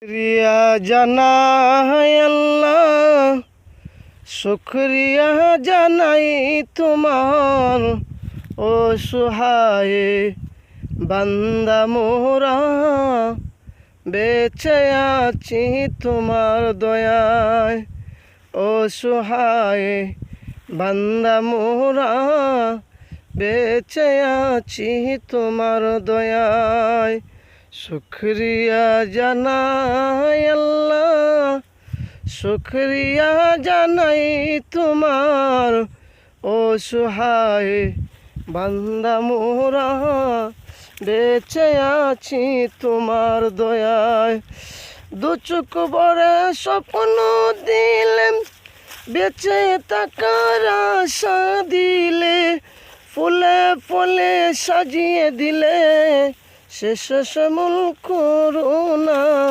শুকরিয়া জানাই আল্লাহ, শুকরিয়া জানাই তোমার, ও সহায় বান্দা মোরা বেঁচে আছি তোমার দয়ায়। ও সহায় বান্দা মোরা বেঁচে আছি তোমার দয়ায়। শুকরিয়া জানাই আল্লাহ, শুকরিয়া জানাই তোমার, ও সহায় বান্দা মোরা বেঁচে আছি তোমার দয়ায়। দু চোখ ভরে স্বপ্ন দিলেন, বেঁচে থাকার আশা দিলে, ফুলে ফুলে সাজিয়ে দিলে শেষ শ্যামল করুণা।